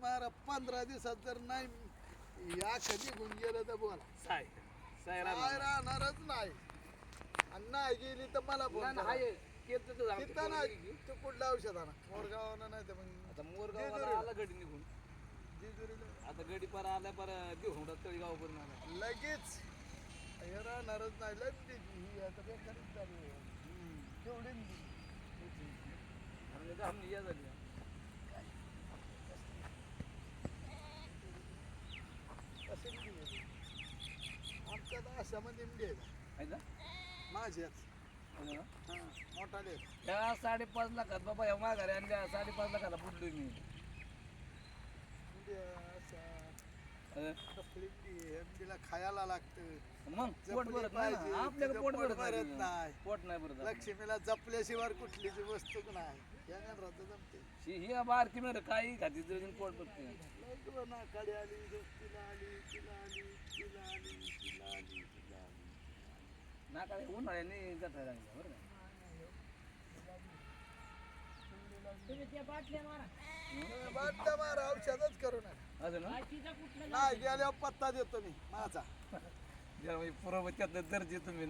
मारा 15 दिवसात जर नाही या कधी गुण गेलं तर बोला साय साय काय राहणारच नाही आणि नाही गेली तर मला फोन करा. आहे केलं तर जाऊ दे. तिथं नाही तू कुठल्या औषधाना मोरगावनं नाही तर मग आता मोरगाव आला गडी निघून जेजुरीला आता गडी पर आला पर देऊ तळीगाव पण आला लगेच हे राहणारच नाही लगेच ही आता बेकारच चालू आहे. तेवढी आणि आम्ही या झाली असे आमच्या तर अशामध्ये इमडी आहे आहे ना माझ्याच आहे ना? मोठाले त्या 5.5 लाखात बाबा या माघारी आणल्या 5.5 लाखाला पुढलोय मी एमडीला खायला लागतं मग पोट जपली भरत नाही पाहिजे. ना आपल्याला तिचं पोट पोट भरत भरत नाही नाही. पोट नाही भरत आपलं. लक्ष्मीला जपल्याशिवाय कुठलीच वस्तूच नाही या घरात जमते ही बारकी मिळत काही खाती तरी पोट भरते ना कडे आली तिला आली तिला आली तिला आली तिला आली तिला आली ना काय उन्हाळ्याने जाता लागलं बरं का बाटल्या मारा औषधच करू नका असं ना नाही गेल्यावर पत्ता देतो मी माझा जरा पुरं त्यातलं दर्जे तुम्ही